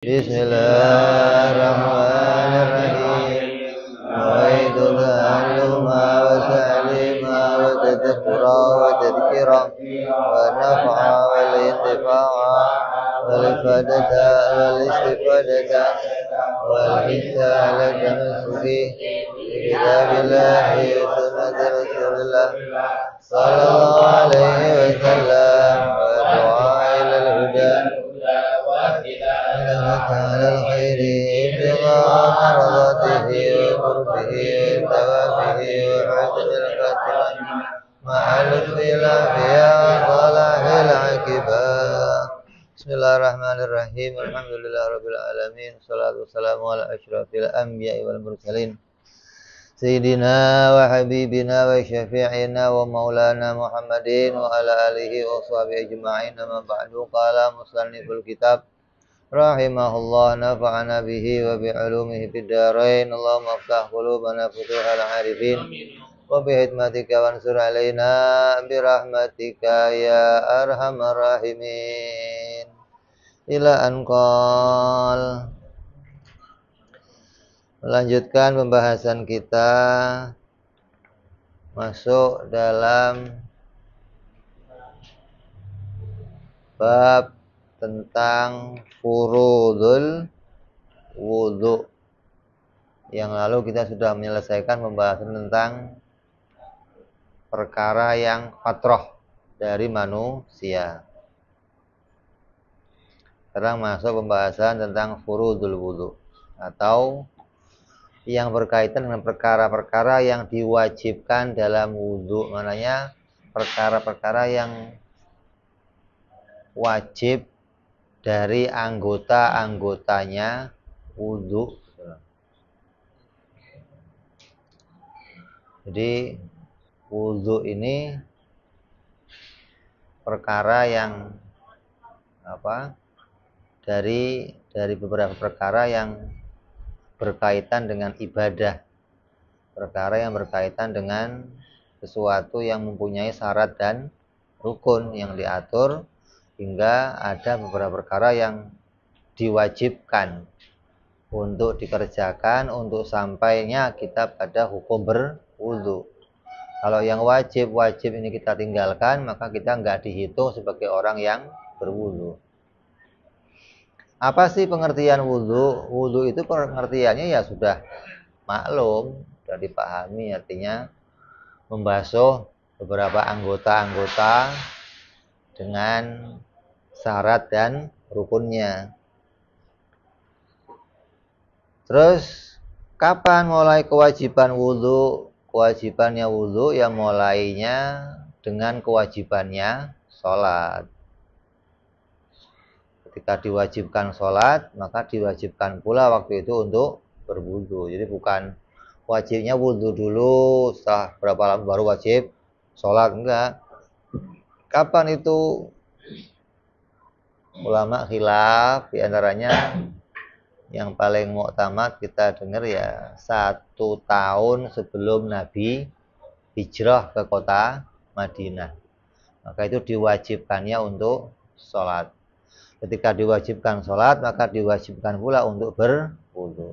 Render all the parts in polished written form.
Bismillahirrahmanirrahim. Nawaitu ta'alluma wa ta'lima wa tadhakkura wa tadhkira wa naf'a wal intifa'a wal ifadata wal istifadata wal hidayah tamassuki bi kitabillahi wa sunnati rasulillah sallallahu alaihi wasallam wa du'a ilal huda على الخير ابتغاء مرضاته وقربه وثوابه وحسن الخاتمة مع لطف العافية وصلاح العاقبة. Bismillahirrahmanirrahim. Alhamdulillahirabbil alamin. Wassalatu wassalamu ala asyrafil anbiya'i wal mursalin. Sayyidina wa habibina wa syafi'ina wa maulana Muhammadin wa ala alihi wa sahbihi ajma'in. Amma ba'du, qala musanniful kitab rahimahullah, nafa'ana bihi wa bi'ulumihi fid dharain. Allahumma aftah qulubana futuhal arifin wa bihikmatika wansur alaina birahmatika ya arhamar rahimin. Ila anqal. Melanjutkan pembahasan kita masuk dalam bab tentang furudul wudu. Yang lalu kita sudah menyelesaikan pembahasan tentang perkara yang fatrah dari manusia. Sekarang masuk pembahasan tentang furudul wudu, atau yang berkaitan dengan perkara-perkara yang diwajibkan dalam wudu. Maknanya perkara-perkara yang wajib dari anggota-anggotanya wudu. Jadi wudu ini perkara yang dari beberapa perkara yang berkaitan dengan ibadah, perkara yang berkaitan dengan sesuatu yang mempunyai syarat dan rukun yang diatur, hingga ada beberapa perkara yang diwajibkan untuk dikerjakan untuk sampainya kita pada hukum berwudu. Kalau yang wajib ini kita tinggalkan, maka kita nggak dihitung sebagai orang yang berwudu. Apa sih pengertian wudu? Wudu itu pengertiannya ya sudah maklum, sudah dipahami, artinya membasuh beberapa anggota-anggota dengan syarat dan rukunnya. Terus kapan mulai kewajiban wudu? Kewajibannya wudu ya mulainya dengan kewajibannya sholat. Ketika diwajibkan sholat, maka diwajibkan pula waktu itu untuk berwudu. Jadi bukan wajibnya wudu dulu, setelah berapa lama baru wajib sholat, enggak. Kapan itu? Ulama khilaf, diantaranya yang paling muktamad kita dengar ya 1 tahun sebelum Nabi hijrah ke kota Madinah. Maka itu diwajibkannya untuk sholat. Ketika diwajibkan sholat, maka diwajibkan pula untuk berwudu.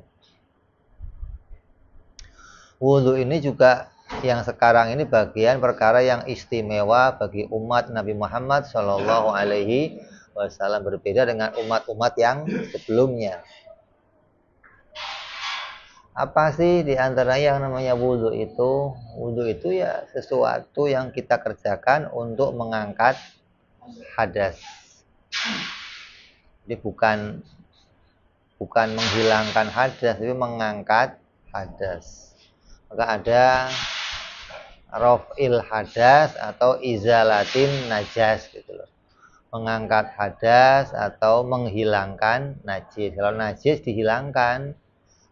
Wudu ini juga yang sekarang ini bagian perkara yang istimewa bagi umat Nabi Muhammad Shallallahu Alaihi Wasallam, berbeda dengan umat-umat yang sebelumnya. Apa sih diantaranya yang namanya wudu itu? Wudu itu ya sesuatu yang kita kerjakan untuk mengangkat hadas. Jadi bukan menghilangkan hadas, tapi mengangkat hadas. Maka ada raf'il hadas atau izalatin najas gitu loh. Mengangkat hadas atau menghilangkan najis. Kalau najis dihilangkan,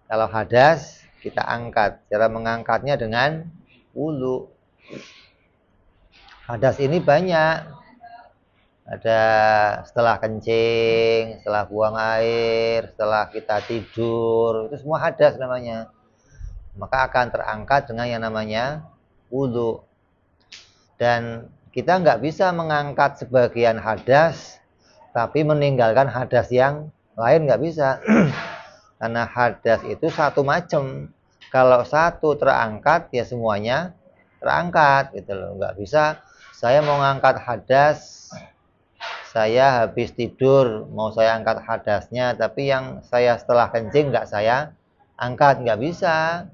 kalau hadas kita angkat. Cara mengangkatnya dengan wudu. Hadas ini banyak. Ada setelah kencing, setelah buang air, setelah kita tidur, itu semua hadas namanya. Maka akan terangkat dengan yang namanya wudu. Dan kita nggak bisa mengangkat sebagian hadas tapi meninggalkan hadas yang lain nggak bisa. Karena hadas itu satu macam. Kalau satu terangkat ya semuanya terangkat gitu loh. Nggak bisa saya mau ngangkat hadas, saya habis tidur mau saya angkat hadasnya, tapi yang saya setelah kencing nggak saya angkat, nggak bisa.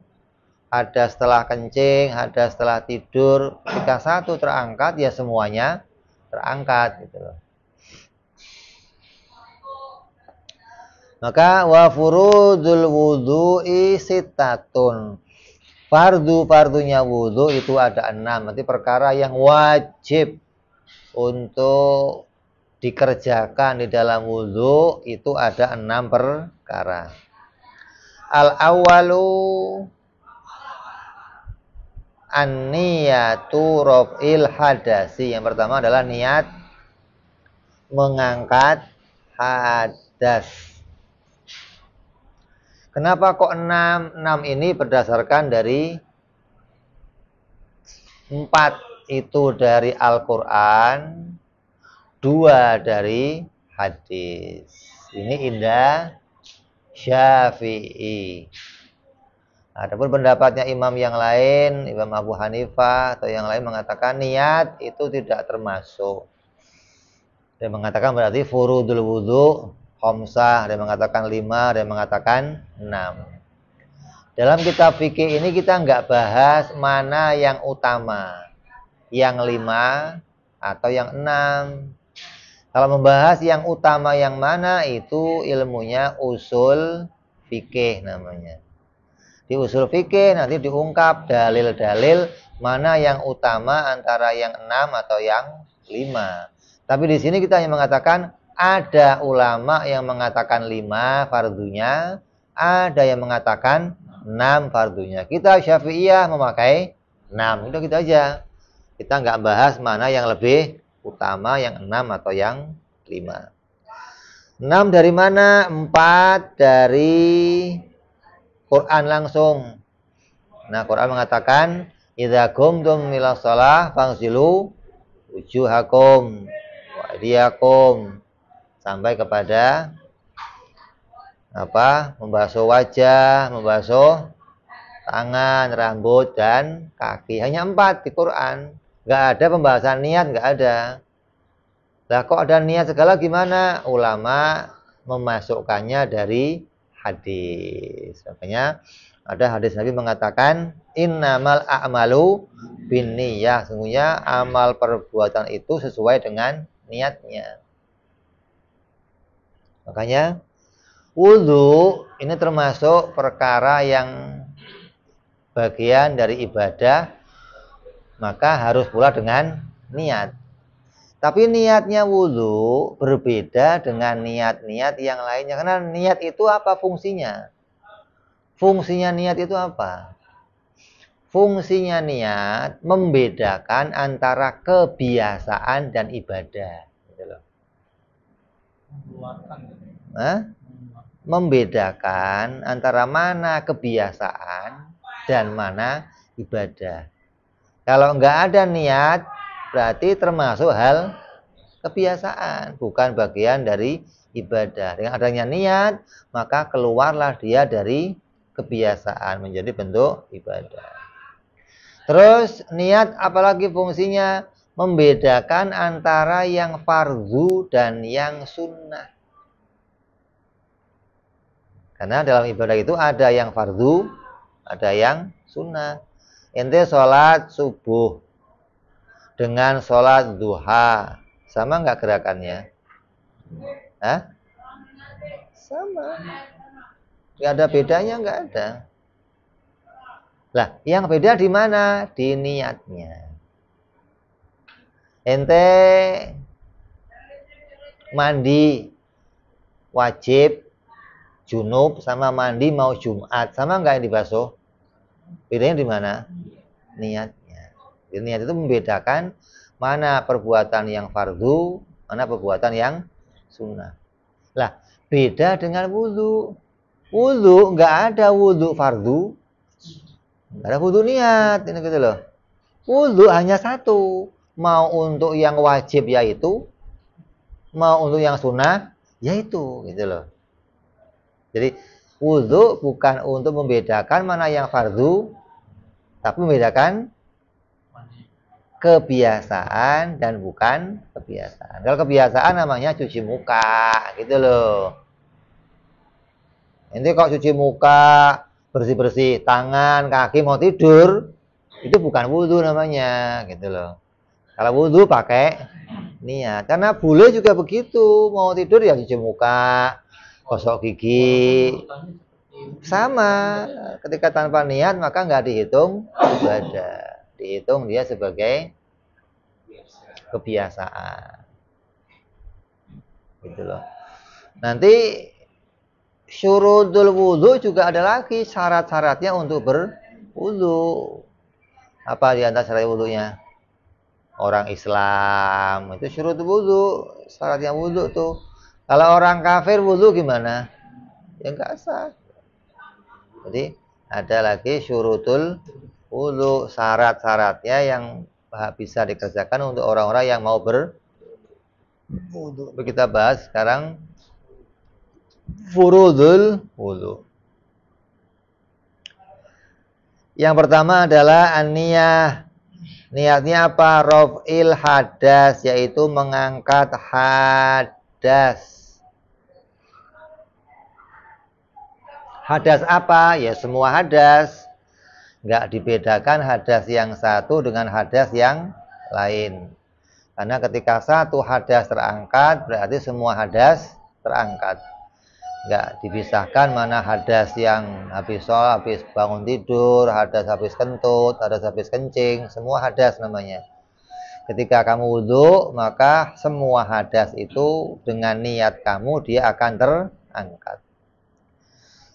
Hadas setelah kencing, hadas setelah tidur, ketika satu terangkat ya semuanya terangkat gitu loh. Maka wa furudul wudhu'i sittatun. Fardu-fardunya wudhu itu ada 6. Nanti perkara yang wajib untuk dikerjakan di dalam wudhu itu ada 6 perkara. Al-awwalu an-niyatu raf'il hadasi. Yang pertama adalah niat mengangkat hadas. Kenapa kok 6? 6 ini berdasarkan dari 4 itu dari Al-Quran, 2 dari hadis. Ini indah Syafi'i. Adapun pendapatnya imam yang lain, Imam Abu Hanifah atau yang lain mengatakan niat itu tidak termasuk. Dia mengatakan berarti furudul wudhu khamsah, dia mengatakan 5, dia mengatakan 6. Dalam kitab fikih ini kita nggak bahas mana yang utama, yang 5 atau yang 6. Kalau membahas yang utama yang mana itu ilmunya usul fikih namanya. Di usul fikih nanti diungkap dalil-dalil mana yang utama antara yang 6 atau yang 5. Tapi di sini kita hanya mengatakan ada ulama yang mengatakan 5 fardunya, ada yang mengatakan 6 fardunya. Kita Syafi'iyah memakai 6. Itu gitu aja. Kita nggak bahas mana yang lebih utama, yang 6 atau yang 5. 6 dari mana? 4 dari Quran langsung. Nah, Quran mengatakan idza qumtum ila shalah faghsilu wujuhakum wa aydiyakum sampai kepada membasuh wajah, membasuh tangan, rambut dan kaki. Hanya 4 di Quran. Nggak ada pembahasan niat, nggak ada. Lah kok ada niat segala gimana? Ulama memasukkannya dari hadis. Makanya ada hadis Nabi mengatakan innamal a'malu binniyah. Sesungguhnya amal perbuatan itu sesuai dengan niatnya. Makanya wudhu ini termasuk perkara yang bagian dari ibadah, maka harus pula dengan niat. Tapi niatnya wudhu berbeda dengan niat-niat yang lainnya. Karena niat itu apa fungsinya? Fungsinya niat itu apa? Fungsinya niat membedakan antara kebiasaan dan ibadah. Gitu loh. Membedakan antara mana kebiasaan dan mana ibadah. Kalau nggak ada niat, berarti termasuk hal kebiasaan, bukan bagian dari ibadah. Dengan adanya niat, maka keluarlah dia dari kebiasaan menjadi bentuk ibadah. Terus niat apalagi fungsinya? Membedakan antara yang fardu dan yang sunnah. Karena dalam ibadah itu ada yang fardu, ada yang sunnah. Ente sholat subuh dengan sholat duha, sama nggak gerakannya? Hah? Sama. Nggak ada bedanya, nggak ada. Lah, yang beda di mana? Di niatnya. Ente mandi wajib junub sama mandi mau Jumat, sama nggak yang dibasuh? Bedanya di mana? Niatnya. Jadi niat itu membedakan mana perbuatan yang fardu, mana perbuatan yang sunnah. Lah, beda dengan wudhu. Wudhu nggak ada wudhu fardu, nggak ada wudhu niat, ini gitu loh. Wudhu hanya satu, mau untuk yang wajib yaitu, mau untuk yang sunnah yaitu, gitu loh. Jadi wudu bukan untuk membedakan mana yang fardu, tapi membedakan kebiasaan dan bukan kebiasaan. Kalau kebiasaan namanya cuci muka, gitu loh. Nanti kalau cuci muka, bersih-bersih tangan, kaki, mau tidur, itu bukan wudu namanya, gitu loh. Kalau wudu pakai niat. Karena bule juga begitu, mau tidur ya cuci muka, gosok gigi. Sama, ketika tanpa niat maka nggak dihitung ibadah. Dihitung dia sebagai kebiasaan. Gitu loh. Nanti syurutul wudu juga ada lagi syarat-syaratnya untuk berwudu. Apa di antara syarat wudunya? Orang Islam itu syurutul wudu, syaratnya wudu tuh. Kalau orang kafir wudu gimana? Ya nggak sah. Jadi ada lagi syurutul wudu, syarat-syaratnya yang bisa dikerjakan untuk orang-orang yang mau berwudu. Kita bahas sekarang furudul wudu. Yang pertama adalah an-niyah. Niatnya apa? Raf'il hadas, yaitu mengangkat hadas. Hadas apa? Ya semua hadas. Nggak dibedakan hadas yang satu dengan hadas yang lain. Karena ketika satu hadas terangkat, berarti semua hadas terangkat. Nggak dipisahkan mana hadas yang habis sholat, habis bangun tidur, hadas habis kentut, hadas habis kencing, semua hadas namanya. Ketika kamu wudhu, maka semua hadas itu dengan niat kamu dia akan terangkat.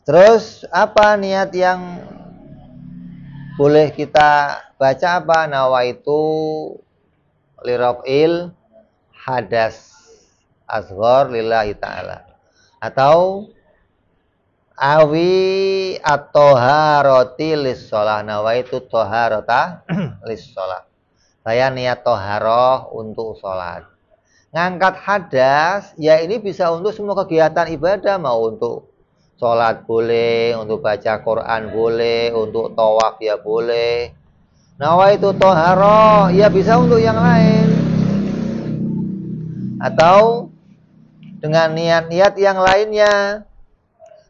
Terus apa niat yang boleh kita baca apa? Nawaitu liraf'il hadas asghar lillahi ta'ala. Atau awi at-toharoti lis-sholah. Nawaitu toharota lis-sholah. Saya niat toharoh untuk sholat. Ngangkat hadas, ya ini bisa untuk semua kegiatan ibadah. Mau untuk sholat boleh, untuk baca Quran boleh, untuk tawaf ya boleh. Nawaitu toharoh, ya bisa untuk yang lain. Atau dengan niat-niat yang lainnya.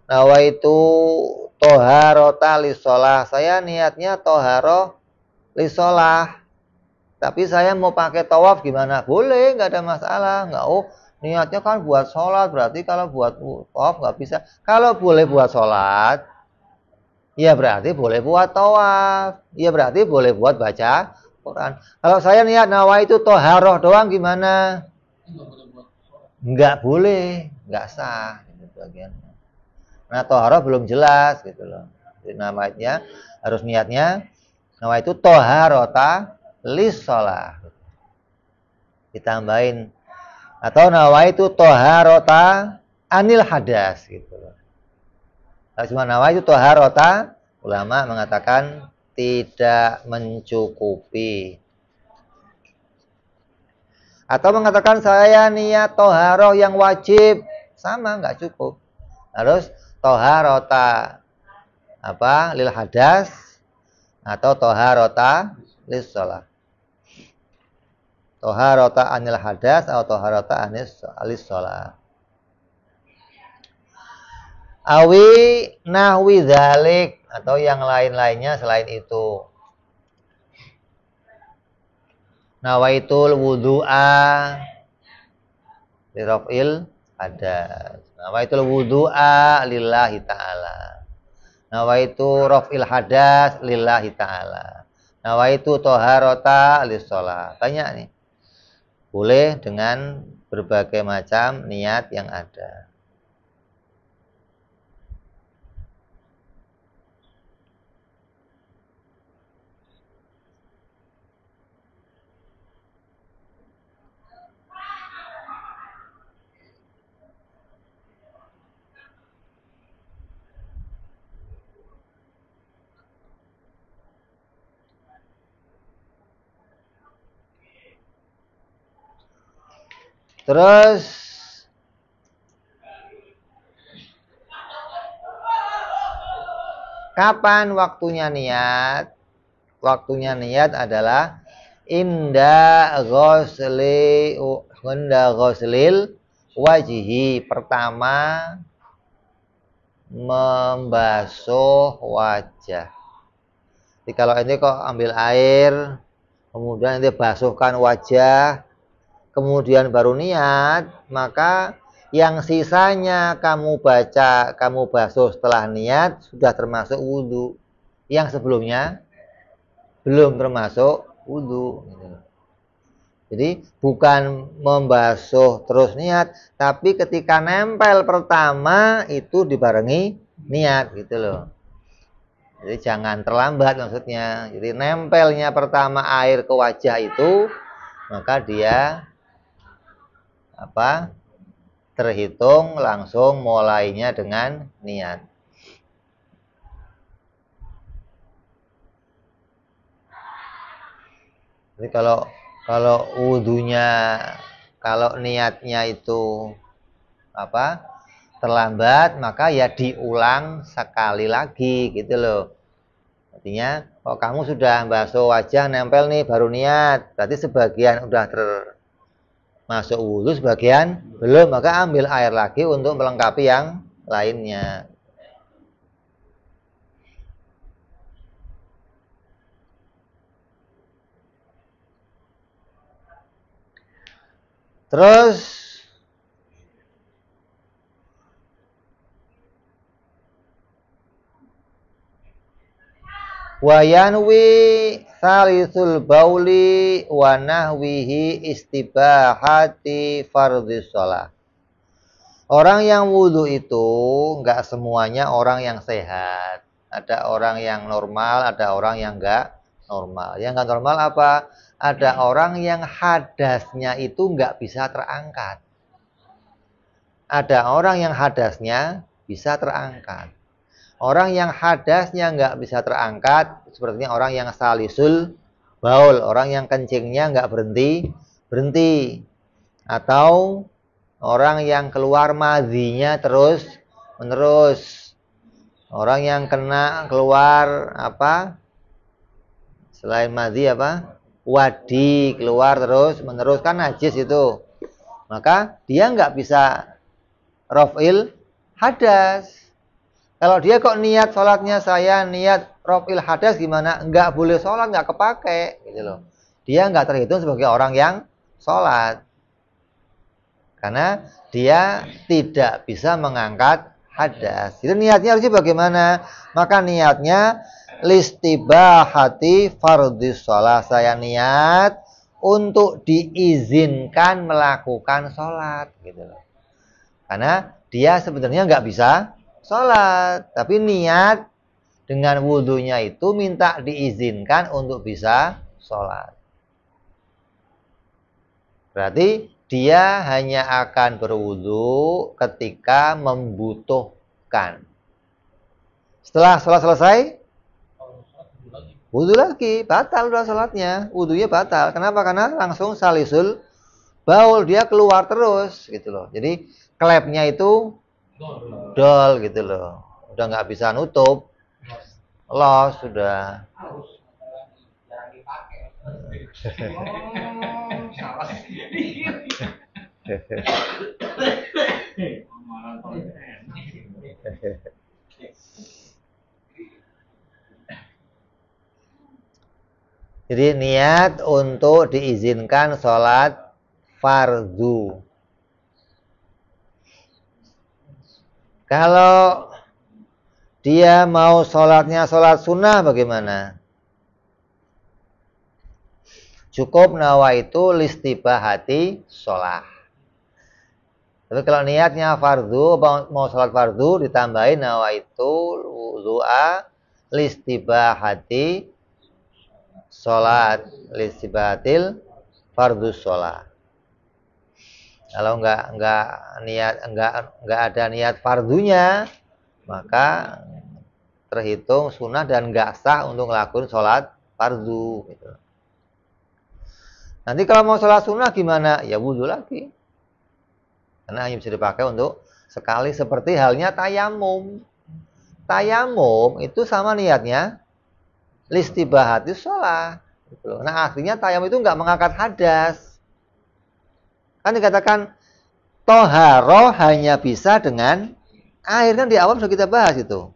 Nawaitu toharota lis-sholah. Saya niatnya toharoh lis-sholah. Tapi saya mau pakai tawaf gimana? Boleh, nggak ada masalah. Nggak, niatnya kan buat sholat. Berarti kalau buat tawaf nggak bisa. Kalau boleh buat sholat, ya berarti boleh buat tawaf. Ya berarti boleh buat baca Quran. Kalau saya niat nawaitu toharoh doang gimana? Nggak boleh, nggak sah. Itu bagiannya. Nah, toharoh belum jelas gitu loh. Jadi namanya harus niatnya nawaitu toharota lis-sholah. Ditambahin atau nawaitu toharota anil hadas gitu loh. Kalau cuma nawaitu toharota, ulama mengatakan tidak mencukupi. Atau mengatakan saya niat toharoh yang wajib, sama nggak cukup. Harus toharota apa lil hadas atau toharota lis sholat. Toharota anil hadas atau toharota anis sholat. Awi nahwi dzalik atau yang lain-lainnya selain itu. Nawaitul wudu'a liraf'il hadas. Nawaitul wudu'a lillahi ta'ala. Nawaitu raf'il hadas lillahi ta'ala. Nawaitu toharota lis-sholat. Banyak nih. Boleh dengan berbagai macam niat yang ada. Terus Kapan waktunya niat? Waktunya niat adalah inda ghuslil wajihi, pertama membasuh wajah. Jadi kalau ini kok ambil air, kemudian nanti basuhkan wajah, kemudian baru niat, maka yang sisanya kamu baca, kamu basuh setelah niat sudah termasuk wudhu. Yang sebelumnya belum termasuk wudhu. Jadi bukan membasuh terus niat, tapi ketika nempel pertama itu dibarengi niat gitu loh. Jadi jangan terlambat maksudnya. Jadi nempelnya pertama air ke wajah itu, maka dia terhitung langsung mulainya dengan niat. Jadi kalau wudunya, kalau niatnya itu terlambat, maka ya diulang sekali lagi gitu loh. Artinya kalau kamu sudah basuh wajah nempel nih baru niat, berarti sebagian udah termasuk wudhu, sebagian belum, maka ambil air lagi untuk melengkapi yang lainnya. Terus wayanwi salisul bauli wa nahwihi istibahati fardhis shalah. Orang yang wudhu itu enggak semuanya orang yang sehat. Ada orang yang normal, ada orang yang enggak normal. Yang enggak normal apa? Ada orang yang hadasnya itu enggak bisa terangkat. Ada orang yang hadasnya bisa terangkat. Orang yang hadasnya nggak bisa terangkat, sepertinya orang yang salisul baul, orang yang kencingnya nggak berhenti. Atau orang yang keluar madhinya terus menerus. Orang yang keluar selain madhi wadi, keluar terus menerus, kan najis itu. Maka dia nggak bisa raf'il hadas. Kalau dia kok niat sholatnya saya niat raf'il hadas gimana? Nggak boleh sholat, nggak kepake gitu loh. Dia nggak terhitung sebagai orang yang sholat. Karena dia tidak bisa mengangkat hadas. Jadi niatnya harusnya bagaimana? Maka niatnya listibahati fardhis shalah. Saya niat untuk diizinkan melakukan sholat gitu loh. Karena dia sebenarnya nggak bisa sholat, tapi niat dengan wudhunya itu minta diizinkan untuk bisa sholat. Berarti dia hanya akan berwudhu ketika membutuhkan. Setelah sholat selesai, wudhu lagi, batal udah sholatnya, wudhunya batal. Kenapa? Karena langsung salisul baul, dia keluar terus gitu loh. Jadi klepnya itu dol gitu loh, udah nggak bisa nutup, los sudah. Jadi niat untuk diizinkan sholat fardu. Kalau dia mau sholatnya sholat sunnah bagaimana? Cukup nawaitu listibahati sholat. Tapi kalau niatnya fardu, mau sholat fardu ditambahin nawaitu wudu'a listibahati sholat, listibahatil fardu sholat. Kalau nggak ada niat fardunya, maka terhitung sunnah dan nggak sah untuk ngelakuin sholat fardu. Gitu. Nanti kalau mau sholat sunnah gimana? Ya wudhu lagi. Karena hanya bisa dipakai untuk sekali, seperti halnya tayamum. tayamum itu sama niatnya listibahatis sholat. Gitu. Nah artinya tayamum itu nggak mengangkat hadas. Kan dikatakan toharo hanya bisa dengan air, kan di awal sudah kita bahas itu.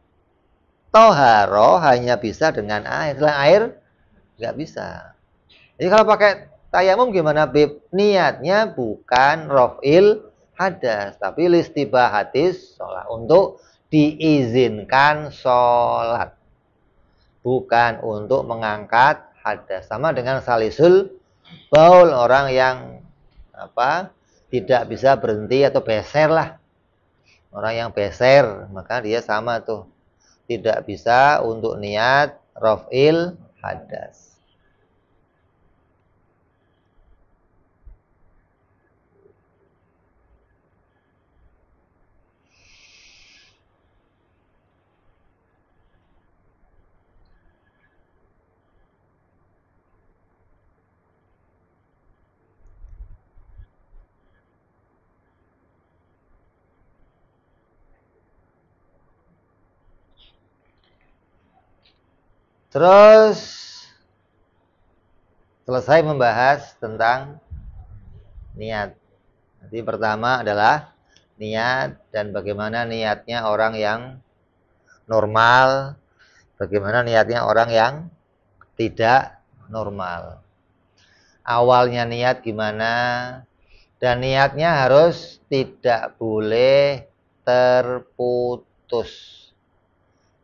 Toharo hanya bisa dengan air, selain air nggak bisa. Jadi kalau pakai tayamum gimana, Bib? Niatnya bukan rof'il hadas, tapi listibahatis sholat, untuk diizinkan sholat, bukan untuk mengangkat hadas. Sama dengan salisul baul, orang yang tidak bisa berhenti atau beser lah. Orang yang beser, maka dia sama tuh, tidak bisa untuk niat raf'il hadas. Terus selesai membahas tentang niat. Nanti pertama adalah niat dan bagaimana niatnya orang yang normal, bagaimana niatnya orang yang tidak normal. Awalnya niat gimana, dan niatnya harus tidak boleh terputus.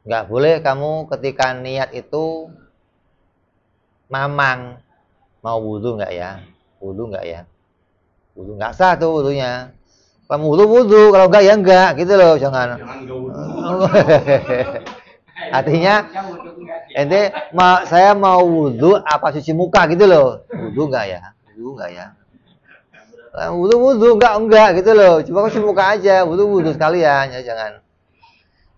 Nggak boleh kamu ketika niat itu mamang, mau wudhu nggak ya? Wudhu nggak ya? Wudhu nggak sah tuh wudhunya. Kalau wudhu wudhu, kalau enggak ya enggak, gitu loh, jangan. Artinya, ente saya mau wudhu apa cuci muka gitu loh? Wudhu nggak ya? Wudhu nggak ya? Wudhu wudhu enggak gitu loh. Cuma cuci muka aja, wudhu wudhu sekalian, ya jangan.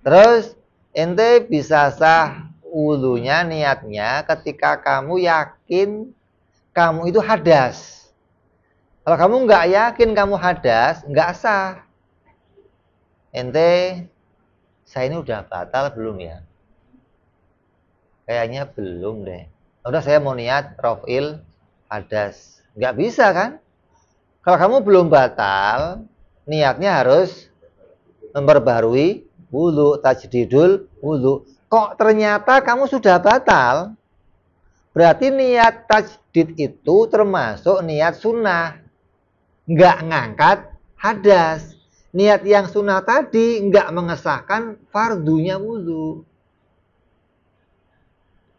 Terus ente bisa sah wudhunya, niatnya ketika kamu yakin kamu itu hadas. Kalau kamu nggak yakin kamu hadas, nggak sah. Ente, saya ini udah batal belum ya? Kayaknya belum deh. Udah, saya mau niat raf'il hadas. Nggak bisa kan? Kalau kamu belum batal, niatnya harus memperbarui wudhu, tajdidul wudhu. Kok ternyata kamu sudah batal? Berarti niat tajdid itu termasuk niat sunnah, nggak ngangkat hadas. Niat yang sunnah tadi nggak mengesahkan fardunya wudhu.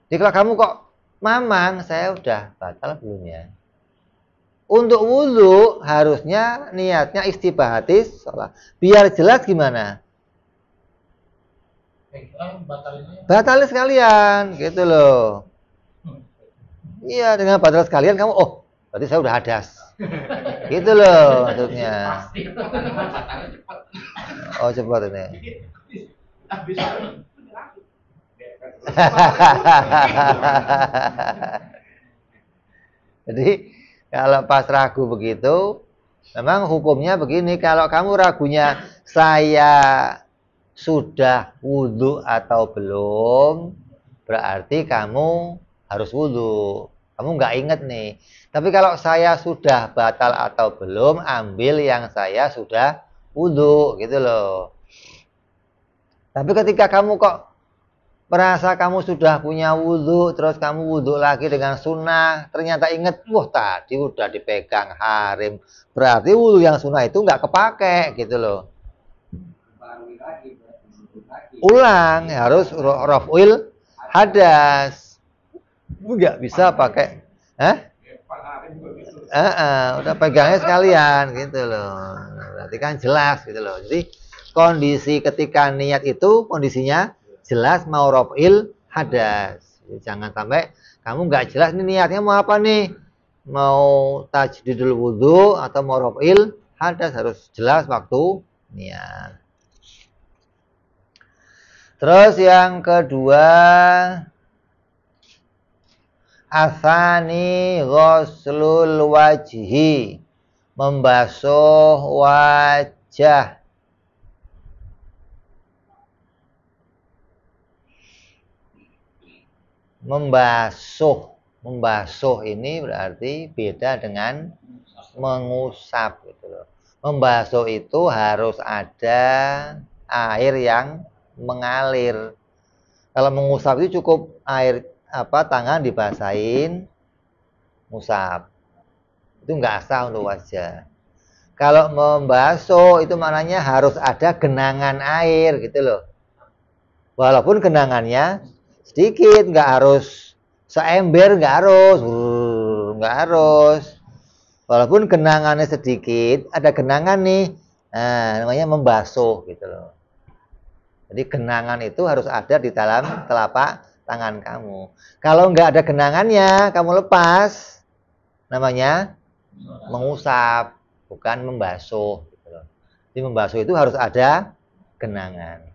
Jadi kalau kamu kok mamang, saya udah batal belum ya? Untuk wudhu harusnya niatnya istibahatis sholat. Biar jelas gimana? Batalin sekalian, gitu loh. Iya, dengan batal sekalian kamu, oh, berarti saya udah hadas. Gitu loh maksudnya. Oh, cepat ini. Jadi kalau pas ragu begitu, memang hukumnya begini. Kalau kamu ragunya saya sudah wudhu atau belum, berarti kamu harus wudhu. Kamu nggak inget nih. Tapi kalau saya sudah batal atau belum, ambil yang saya sudah wudhu, gitu loh. Tapi ketika kamu kok merasa kamu sudah punya wudhu, terus kamu wudhu lagi dengan sunnah, ternyata inget, wah tadi udah dipegang harim, berarti wudhu yang sunnah itu nggak kepake, gitu loh. Ulang, harus raf'il hadas. Nggak bisa pakai, udah pegangnya sekalian, gitu loh. Berarti kan jelas, gitu loh. Jadi kondisi ketika niat itu kondisinya jelas mau raf'il hadas. Jadi, jangan sampai kamu nggak jelas nih niatnya mau apa nih, mau tajdidul wudhu atau mau raf'il hadas, harus jelas waktu niat. Terus yang kedua, asani ghuslul wajhi, membasuh wajah. Membasuh. Membasuh ini berarti beda dengan mengusap gitu loh. Membasuh itu harus ada air yang mengalir. Kalau mengusap itu cukup air tangan dibasahin, ngusap. Itu nggak sah untuk wajah. Kalau membasuh itu maknanya harus ada genangan air gitu loh. Walaupun genangannya sedikit, nggak harus seember, nggak harus. Walaupun genangannya sedikit, ada genangan nih, nah, namanya membasuh gitu loh. Jadi genangan itu harus ada di dalam telapak tangan kamu. Kalau nggak ada genangannya, kamu lepas, namanya mengusap, bukan membasuh. Gitu loh. Jadi membasuh itu harus ada genangan.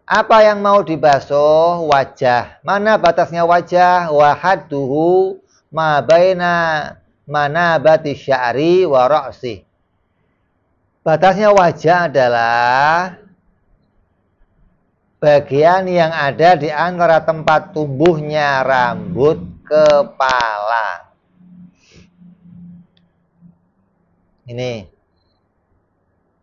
Apa yang mau dibasuh? Wajah. Mana batasnya wajah? Wahaduhu ma baina manabati sya'ri wa ra'si. Batasnya wajah adalah bagian yang ada di antara tempat tumbuhnya rambut kepala. Ini.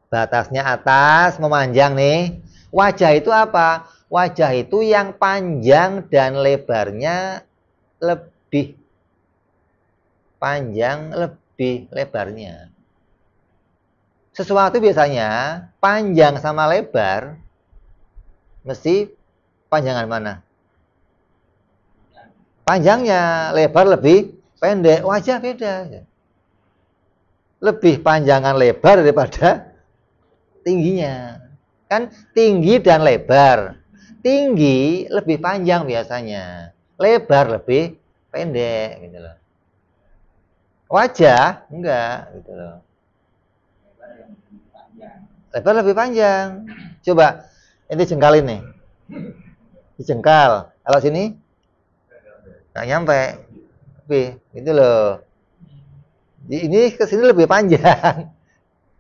Batasnya atas memanjang nih. Wajah itu apa? Wajah itu yang panjang dan lebarnya lebih panjang, lebih lebarnya. Sesuatu biasanya panjang sama lebar mesti panjangan mana? Panjangnya, lebar lebih pendek. Wajah beda. Lebih panjangan lebar daripada tingginya. Kan tinggi dan lebar. Tinggi lebih panjang biasanya. Lebar lebih pendek gitu loh. Wajah enggak gitu loh. Lebar lebih panjang. Coba ini jengkal ini. Dijengkal. Kalau sini nggak nyampe. Lebih gitu loh. Ini ke sini lebih panjang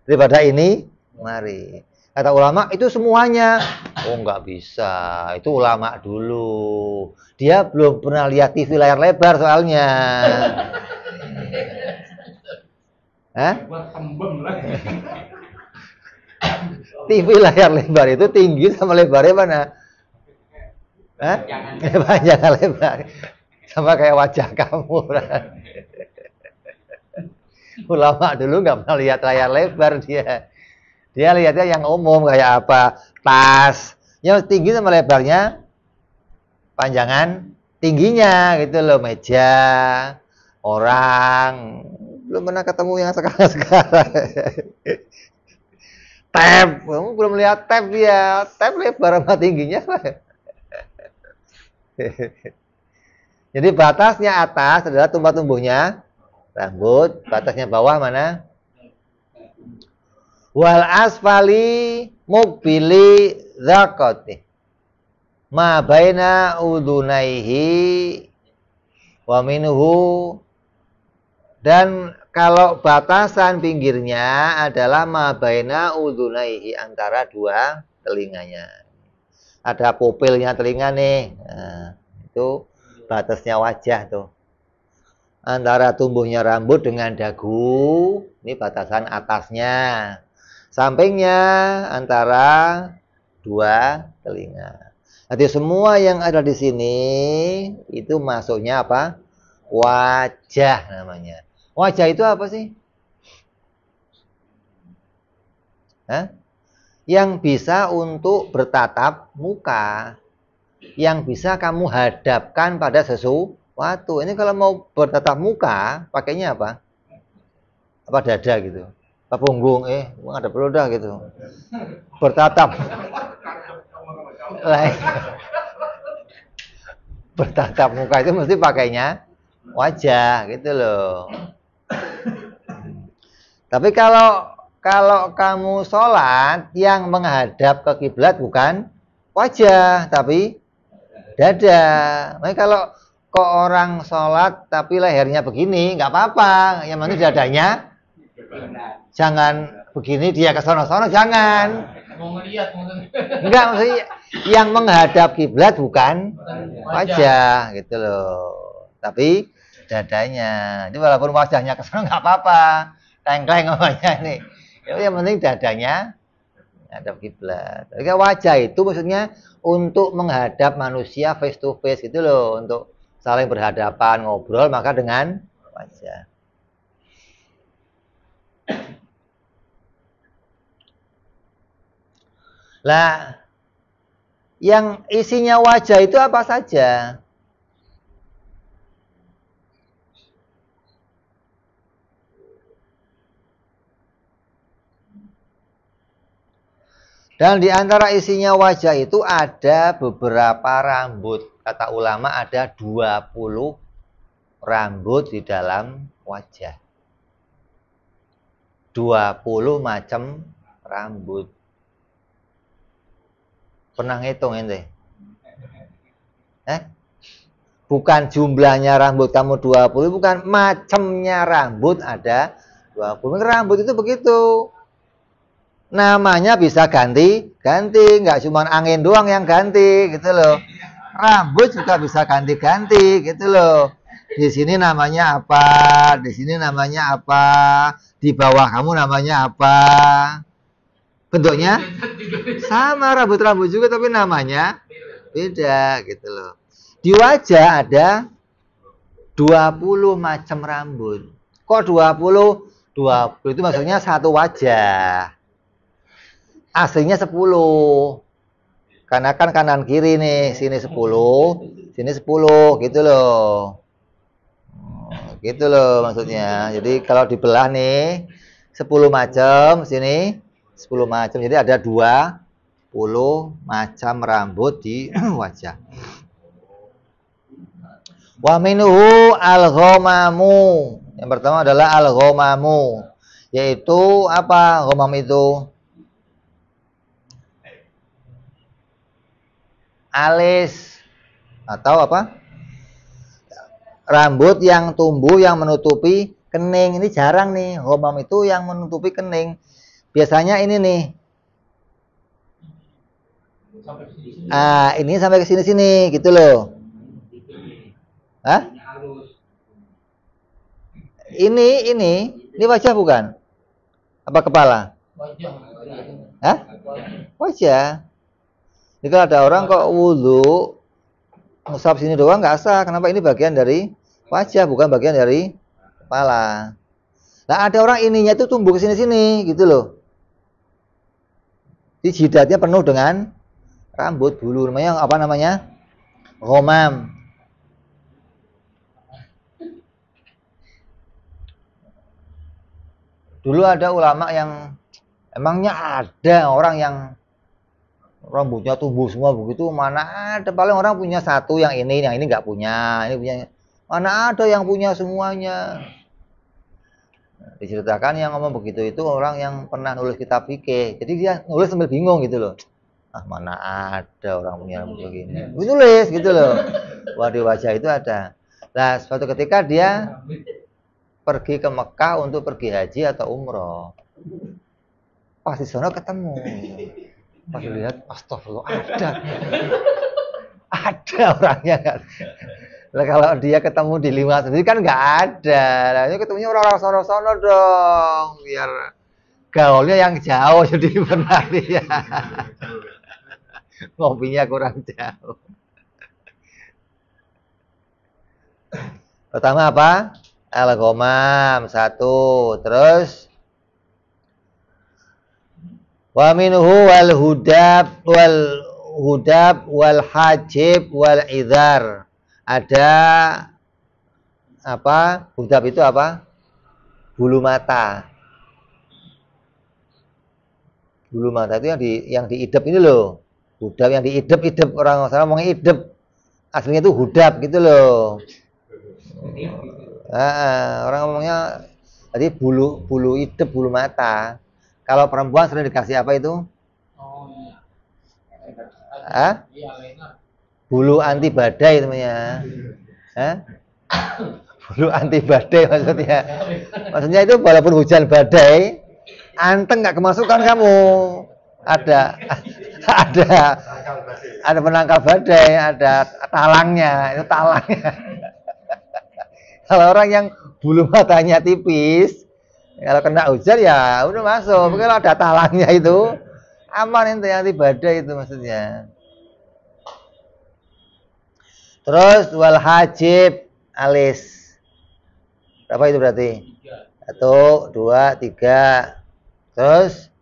daripada ini. Mari. Kata ulama itu semuanya. Oh nggak bisa. Itu ulama dulu. Dia belum pernah lihat TV layar lebar soalnya. Hah? TV layar lebar itu tinggi sama lebarnya mana? Hah? Panjang lebar. Sama kayak wajah kamu. Ulama dulu nggak pernah lihat layar lebar dia. Dia lihatnya yang umum kayak apa? Tas. Yang tinggi sama lebarnya panjangan tingginya gitu loh. Meja, orang. Belum pernah ketemu yang sekarang-sekarang. Tab. Kamu belum lihat tab dia. Tab lebar sama tingginya. Jadi batasnya atas adalah tempat tumbuhnya rambut. Batasnya bawah mana? Wal asfali mukbili zakati ma baina udunaihi wa minhu. Dan kalau batasan pinggirnya adalah ma baina udunaihi, antara dua telinganya. Ada pupilnya telinga nih. Nah, itu batasnya wajah tuh. Antara tumbuhnya rambut dengan dagu, ini batasan atasnya. Sampingnya antara dua telinga. Jadi semua yang ada di sini itu masuknya apa? Wajah namanya. Wajah itu apa sih? Hah? Yang bisa untuk bertatap muka. Yang bisa kamu hadapkan pada sesuatu. Ini kalau mau bertatap muka, pakainya apa? Apa dada gitu? Apa punggung? Ada perlu dah gitu. Bertatap. Bertatap muka itu mesti pakainya wajah gitu loh. Tapi kalau kamu sholat yang menghadap ke kiblat bukan wajah tapi dada. Makanya kalau kok orang sholat tapi lehernya begini nggak apa-apa. Yang penting dadanya jangan begini dia ke sono-sono, jangan. Mau ngeliat maksudnya. Enggak, maksudnya yang menghadap kiblat bukan wajah gitu loh. Tapi dadanya. Jadi walaupun wajahnya ke sana nggak apa-apa. Kleng-kleng namanya ini. Yang penting dadanya menghadap kiblat. Tapi wajah itu maksudnya untuk menghadap manusia face to face gitu loh, untuk saling berhadapan, ngobrol maka dengan wajah. Lah, yang isinya wajah itu apa saja? Dan di antara isinya wajah itu ada beberapa rambut. Kata ulama ada 20 rambut di dalam wajah. 20 macam rambut. Pernah ngitung ente? Bukan jumlahnya rambut kamu 20, bukan macamnya rambut ada 20. Rambut itu begitu. Namanya bisa ganti-ganti, nggak cuma angin doang yang ganti gitu loh. Rambut juga bisa ganti-ganti gitu loh. Di sini namanya apa? Di sini namanya apa? Di bawah kamu namanya apa? Bentuknya sama, rambut-rambut juga tapi namanya beda gitu loh. Di wajah ada 20 macam rambut. Kok 20? 20 itu maksudnya satu wajah. Aslinya 10. Karena kan kanan kiri nih, sini 10, sini 10 gitu loh. Gitu loh maksudnya. Jadi kalau dibelah nih 10 macam, sini 10 macam. Jadi ada 20 macam rambut di wajah. Wa minhu al-ghamamu. Yang pertama adalah al-ghamamu, yaitu apa? Ghamam itu alis atau apa? Rambut yang tumbuh yang menutupi kening. Ini jarang nih, ghamam itu yang menutupi kening. Biasanya ini nih. Ini sampai ke sini-sini gitu loh. Hah? Ini wajah bukan? Apa kepala? Wajah. Hah? Wajah. Jadi kalau ada orang kok wudu ngusap sini doang nggak sah. Kenapa? Ini bagian dari wajah, bukan bagian dari kepala. Nah, ada orang ininya itu tumbuh ke sini-sini gitu loh. Di jidatnya penuh dengan rambut bulu. Namanya apa namanya? Ghamam. Dulu ada ulama yang emangnya ada orang yang rambutnya tumbuh semua begitu, mana ada? Paling orang punya satu yang ini nggak punya, ini punya. Mana ada yang punya semuanya? Diceritakan yang ngomong begitu itu orang yang pernah nulis kitab fikih. Jadi dia nulis sambil bingung gitu loh. Mana ada orang punya rambut begini? Nulis gitu loh. Wah, di wajah itu ada. Nah, suatu ketika dia pergi ke Mekah untuk pergi haji atau umroh. Pas di sana ketemu. Pas dilihat, astagfirullah, ada orangnya kan. Nah, kalau dia ketemu di lima sendiri kan nggak ada. Nah, ini ketemunya orang-orang sono-sono dong, biar gaulnya yang jauh jadi benar dia. Ngopinya kurang jauh. Pertama apa? Al-ghamam, satu. Terus wa minhu wal hudab wal hajib wal idhar. Ada apa? Hudab itu apa? Bulu mata. Bulu mata itu yang diidep ini loh. Hudab yang diidep-idep, orang sana ngomongnya idep. Aslinya itu hudab gitu loh. Orang ngomongnya tadi bulu idep, bulu mata. Kalau perempuan sering dikasih apa itu? Bulu anti badai namanya. Bulu anti badai maksudnya. Maksudnya itu walaupun hujan badai, anteng nggak kemasukan kamu. ada ada ada penangkal badai, ada talangnya, itu talangnya. Kalau orang yang bulu matanya tipis, kalau kena hujan ya udah masuk. Kalau ada talangnya itu aman, itu yang anti badai itu maksudnya. Terus wal hajib alis. Berapa itu berarti? 1, 2, 3. Terus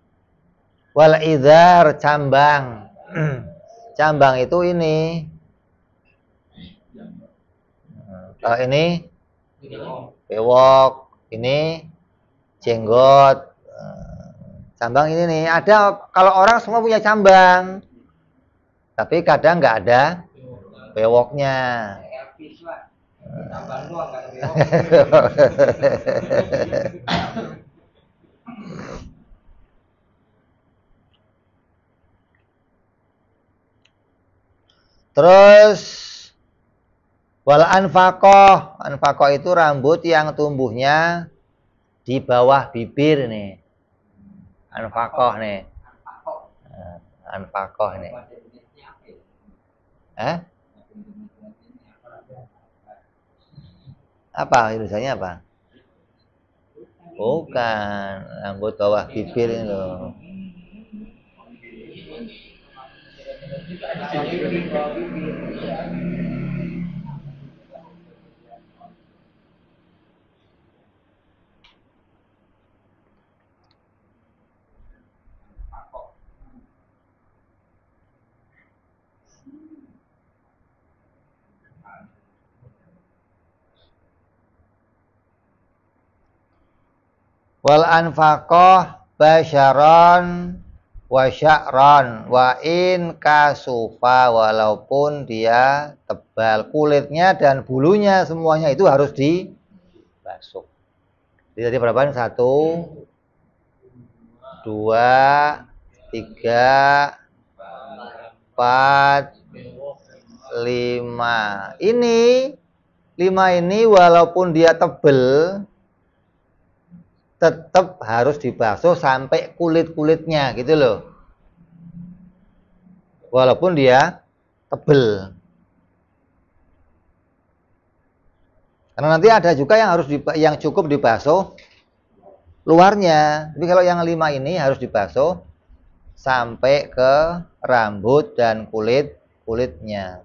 wal idhar cambang. Cambang itu ini. Kalau ini bewok, ini jenggot. Cambang ini nih, ada kalau orang semua punya cambang. Tapi kadang nggak ada bewoknya. Terus wal anfaqoh. Anfaqoh itu rambut yang tumbuhnya di bawah bibir nih. Anfaqoh nih. Anfaqoh nih. Apa tulisannya apa? Bukan, rambut bawah bibir ini loh. Wal anfaqoh basyaron wa sya'ron wa in kasufa, walaupun dia tebal kulitnya dan bulunya semuanya itu harus dibasuh. Jadi tadi berapa? 1, 2, 3, 4, 5. Ini 5 ini walaupun dia tebel tetap harus dibasuh sampai kulit-kulitnya gitu loh. Walaupun dia tebel. Karena nanti ada juga yang cukup dibasuh luarnya. Tapi kalau yang 5 ini harus dibasuh sampai ke rambut dan kulitnya.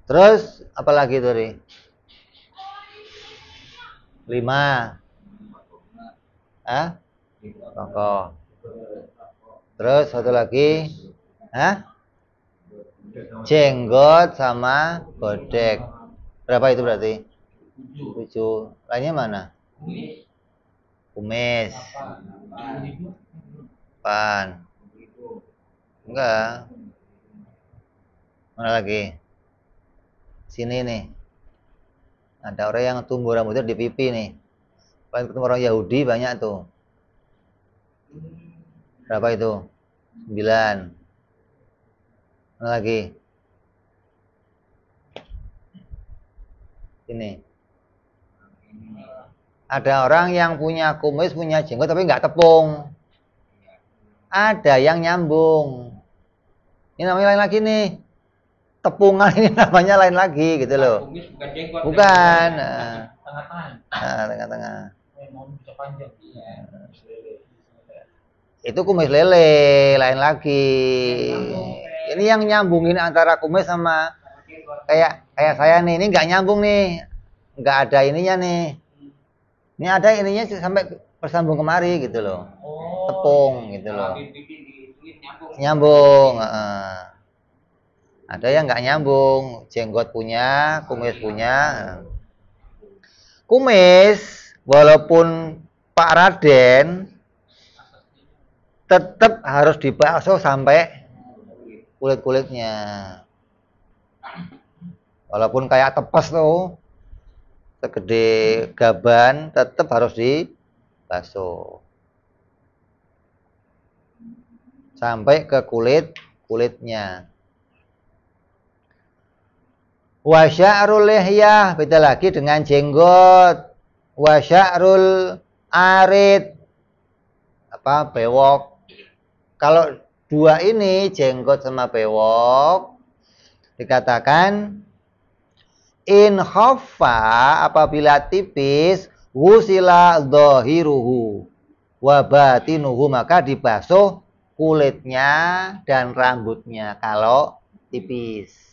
Terus apalagi tadi? 5. Rokok. Terus satu lagi, jenggot sama bodek. Berapa itu berarti? 7. Lainnya mana? Kumis. Pan. Enggak. Mana lagi? Sini nih. Ada orang yang tumbuh rambutnya di pipi nih. Paling ketemu orang Yahudi banyak tuh. Berapa itu? 9. Mana lagi? Ini. Ada orang yang punya kumis, punya jenggot tapi nggak tepung. Ada yang nyambung. Ini namanya lain lagi nih. Tepungan ini namanya lain lagi gitu loh. Bukan. Tengah-tengah. Itu kumis lele, lain lagi. Ini yang nyambungin antara kumis sama kayak saya nih. Ini nggak nyambung nih, nggak ada ininya nih. Ini ada ininya sampai bersambung kemari gitu loh. Tepung gitu loh. Nyambung. Ada yang nggak nyambung, jenggot punya, kumis punya. Kumis, walaupun Pak Raden tetap harus dibasuh sampai kulit-kulitnya. Walaupun kayak tepes tuh, segede gaban, tetap harus dibasuh sampai ke kulitnya. Wa sya'rul lihyah, beda lagi dengan jenggot. Wa sya'rul arid, apa, bewok. Kalau dua ini, jenggot sama bewok, dikatakan in khaffa, apabila tipis, wusila dhahiruhu wa batinuhu, maka dibasuh kulitnya dan rambutnya kalau tipis.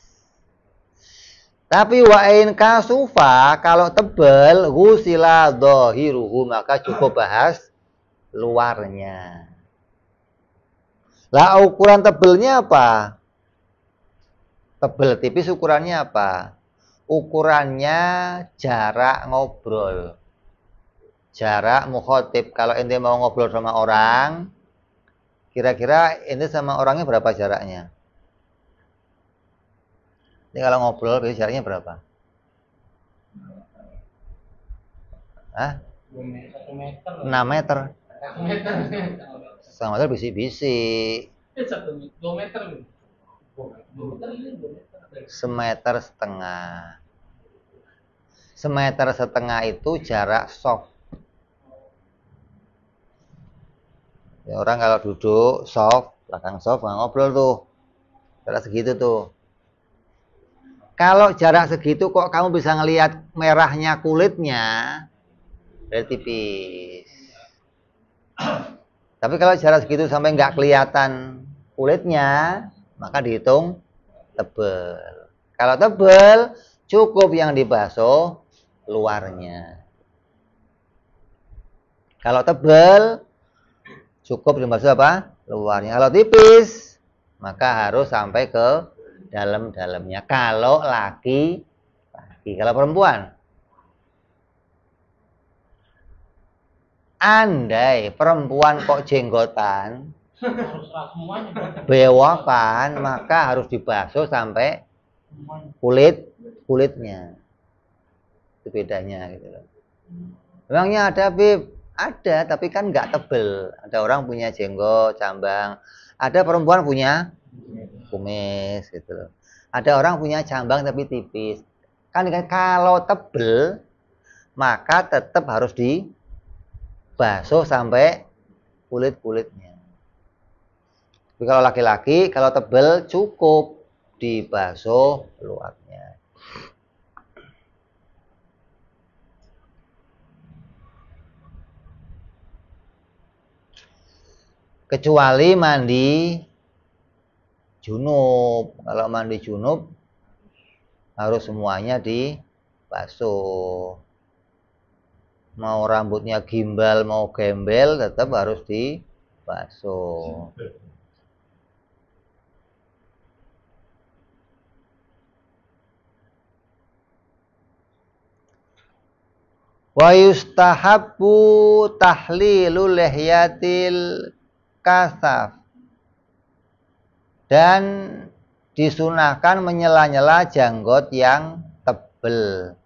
Tapi wa in kasufa, kalau tebal, ghusila dhahiruhu, maka cukup bahas luarnya. Lah ukuran tebelnya apa? Tebel tipis ukurannya apa? Ukurannya jarak ngobrol. Jarak mukhotib. Kalau ente mau ngobrol sama orang, kira-kira ente sama orangnya berapa jaraknya? Ini kalau ngobrol, jaraknya berapa? Hah? 6 meter. 1 meter bisi-bisi. 2 meter. 1,5 meter. 1,5 meter itu jarak soft. Ya, orang kalau duduk soft, belakang soft, ngobrol tuh. Jarak segitu tuh. Kalau jarak segitu kok kamu bisa ngelihat merahnya kulitnya, dari tipis. Tapi kalau jarak segitu sampai nggak kelihatan kulitnya, maka dihitung tebel. Kalau tebel, cukup yang dibasuh luarnya. Kalau tebel, cukup dibasuh apa? Luarnya. Kalau tipis, maka harus sampai ke dalam-dalamnya. Kalau laki-laki, kalau perempuan, andai perempuan kok jenggotan, bewokan, maka harus dibasuh sampai kulitnya. Itu bedanya gitu loh. Memangnya ada, Bib? Ada, tapi kan nggak tebel. Ada orang punya jenggot, cambang. Ada perempuan punya kumis gitu loh. Ada orang punya cambang tapi tipis. Kan kalau tebel, maka tetap harus dibasuh sampai kulit-kulitnya. Tapi kalau laki-laki, kalau tebel cukup dibasuh luarnya. Kecuali mandi junub. Kalau mandi junub harus semuanya dibasuh. Mau rambutnya gimbal, mau gembel, tetap harus dibasuh. Wa yustahabbu tahlilul lihyatil kasaf, dan disunahkan menyela-nyela janggut yang tebel,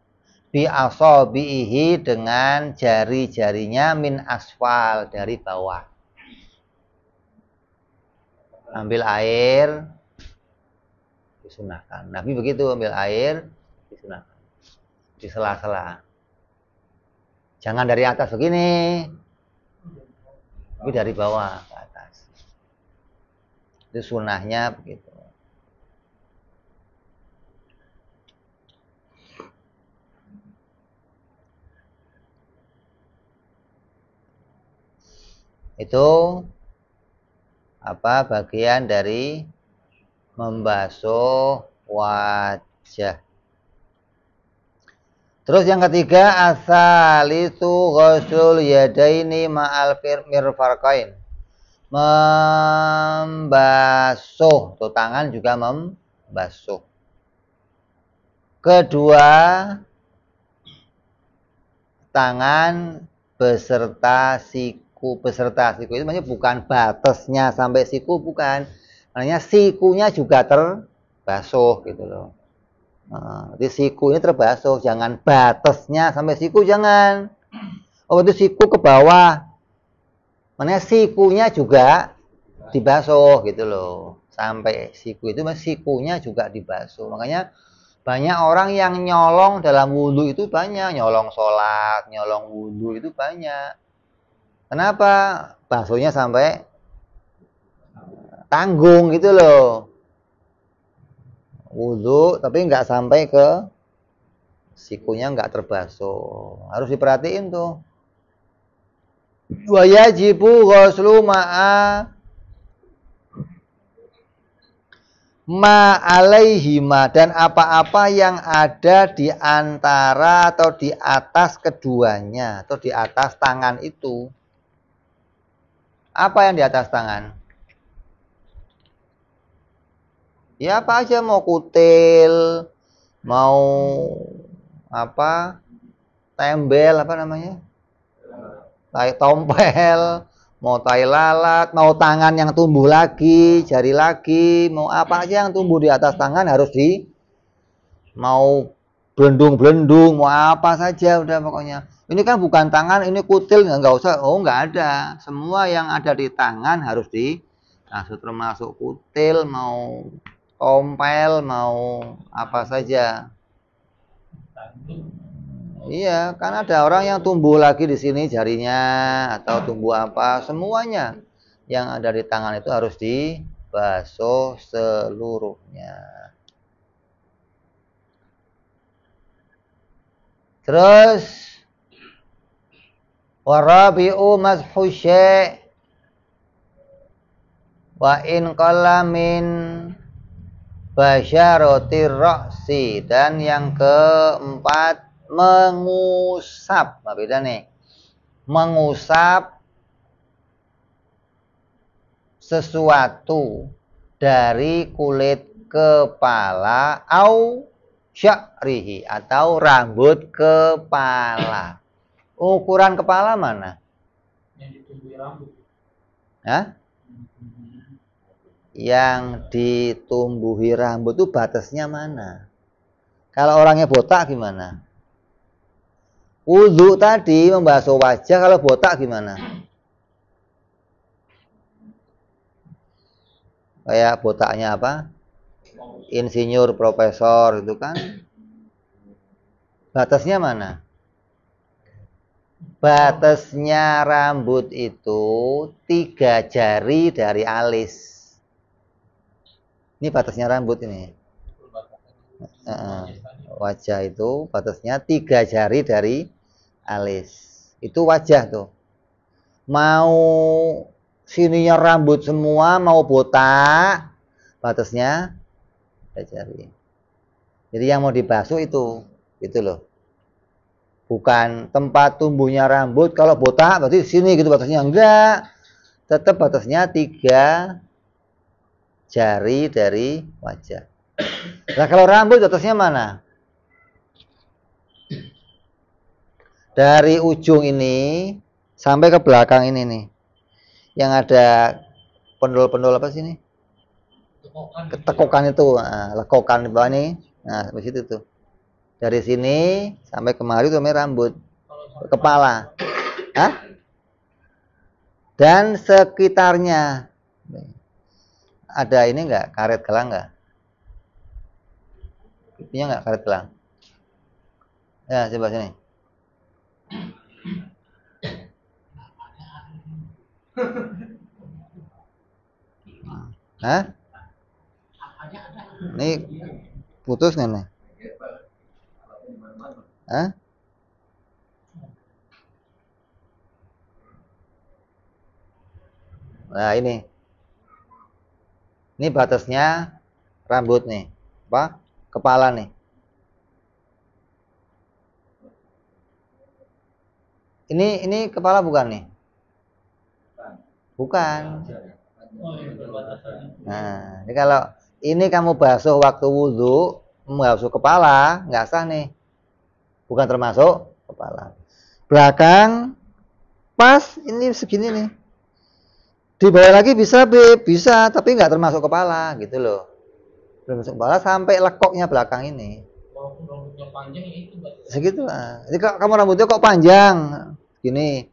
bi asabihi, dengan jari-jarinya, min asfal, dari bawah. Ambil air, disunahkan. Nabi begitu, ambil air, disunahkan, di sela-sela. Jangan dari atas begini, tapi dari bawah ke atas. Itu sunahnya begitu. Itu apa, bagian dari membasuh wajah. Terus yang ketiga, asalisu ghuslul yadaini ma'al mirfarqain. Membasuh tuh tangan juga basuh. Kedua, tangan beserta siku. Beserta siku itu maksudnya bukan batasnya sampai siku, bukan. Maknanya sikunya juga terbasuh gitu loh. Nah, jadi sikunya terbasuh, jangan batasnya sampai siku, jangan. Oh, itu siku ke bawah. Maknanya sikunya juga dibasuh gitu loh. Sampai siku itu sikunya juga dibasuh. Makanya banyak orang yang nyolong dalam wudhu itu banyak. Nyolong sholat, nyolong wudhu itu banyak. Kenapa? Basuhnya sampai tanggung gitu loh. Wudhu tapi nggak sampai ke sikunya, nggak terbasuh. Harus diperhatiin tuh. Wa yajibu ghuslu ma alaihima, dan apa-apa yang ada di antara atau di atas keduanya atau di atas tangan itu. Apa yang di atas tangan? Ya apa aja, mau kutil, mau apa, tembel apa namanya, tai tompel, mau tai lalat, mau tangan yang tumbuh lagi, jari lagi, mau apa aja yang tumbuh di atas tangan harus mau belendung-belendung, mau apa saja udah pokoknya. Ini kan bukan tangan, ini kutil, nggak usah. Oh, nggak ada. Semua yang ada di tangan harus termasuk kutil, mau tompel, mau apa saja. Iya, kan ada orang yang tumbuh lagi di sini jarinya atau tumbuh apa, semuanya yang ada di tangan itu harus dibasuh seluruhnya. Terus warabi'u mashu syai' wa in qalla min basyaratir ra'si, dan yang keempat mengusap. Nah, beda nih. Mengusap sesuatu dari kulit kepala au sya'rihi, atau rambut kepala. Ukuran kepala mana? Yang ditumbuhi rambut. Hah? Yang ditumbuhi rambut itu batasnya mana? Kalau orangnya botak gimana? Wudhu tadi membasuh wajah, kalau botak gimana? Kayak botaknya apa? Insinyur, profesor itu kan. Batasnya mana? Batasnya rambut itu 3 jari dari alis. Ini batasnya rambut ini. Wajah itu batasnya 3 jari dari alis. Itu wajah tuh. Mau sininya rambut semua, mau botak, batasnya 3 jari. Jadi yang mau dibasuh itu loh. Bukan tempat tumbuhnya rambut. Kalau botak berarti sini gitu batasnya, enggak. Tetap batasnya 3 jari dari wajah. Nah, kalau rambut batasnya mana? Dari ujung ini sampai ke belakang ini nih. Yang ada pendul-pendul apa sih ini? Ketekokan itu. Nah, lekokan di bawah ini. Nah, sampai situ tuh. Dari sini sampai kemari itu namanya rambut. Kepala. Hah? Dan sekitarnya. Ada ini enggak? Karet gelang enggak? Pipinya enggak karet gelang? Ya, coba sini. Hah? Ini putus nggak nih? Hah? Nah, ini batasnya rambut nih. Apa? Kepala nih. Ini kepala bukan nih? Bukan. Nah, ini kalau ini kamu basuh waktu wudhu, basuh kepala, nggak sah nih. Bukan termasuk kepala. Belakang, pas, ini segini nih. Di bawah lagi bisa, Beb, bisa, tapi nggak termasuk kepala, gitu loh. Termasuk kepala sampai lekoknya belakang ini. Walaupun rambutnya panjang itu segitu lah. Jadi kamu rambutnya kok panjang, gini.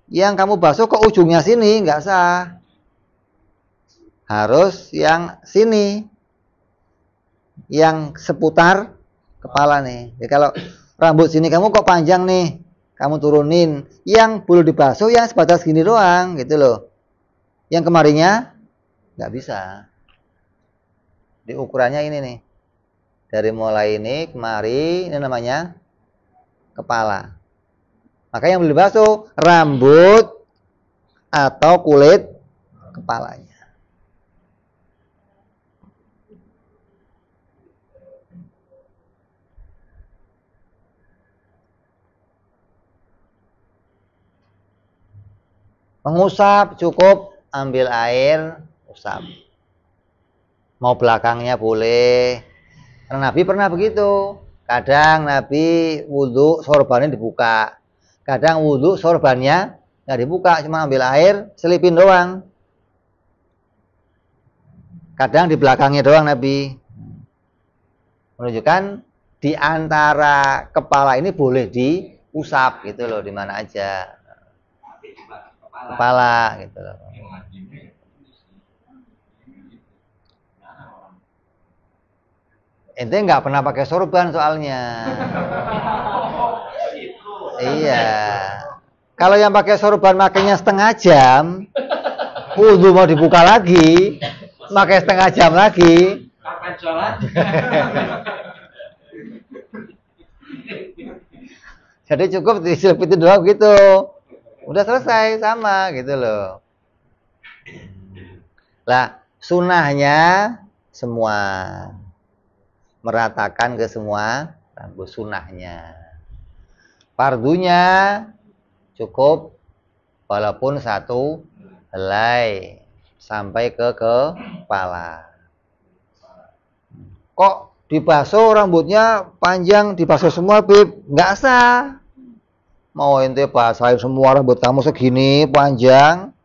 Yang kamu basuh kok ujungnya sini, nggak sah. Harus yang sini, yang seputar kepala nih. Jadi kalau rambut sini kamu kok panjang nih, kamu turunin. Yang boleh dibasuh yang sebatas gini doang, gitu loh. Yang kemarinnya nggak bisa. Di ukurannya ini nih. Dari mulai ini kemari, ini namanya kepala. Maka yang boleh dibasuh rambut atau kulit kepalanya. Mengusap cukup ambil air, usap. Mau belakangnya boleh. Karena Nabi pernah begitu. Kadang Nabi wudhu sorbannya dibuka. Kadang wudhu sorbannya nggak dibuka, cuma ambil air, selipin doang. Kadang di belakangnya doang Nabi. Menunjukkan di antara kepala ini boleh diusap gitu loh, di mana aja. Kepala gitu loh. Ente nggak pernah pakai sorban soalnya. Iya. Kalau yang pakai sorban makanya setengah jam, wudhu mau dibuka lagi, pakai setengah jam lagi. Kapan sholat? Jadi cukup diselipitin doang gitu. Udah selesai sama gitu loh. Lah, sunahnya semua. Meratakan ke semua rambut sunahnya. Fardunya cukup walaupun satu helai sampai ke kepala. Kok dibasuh rambutnya panjang, dibasuh semua, Bib? Nggak sah. Mau ente basahin semua rambut kamu segini panjang,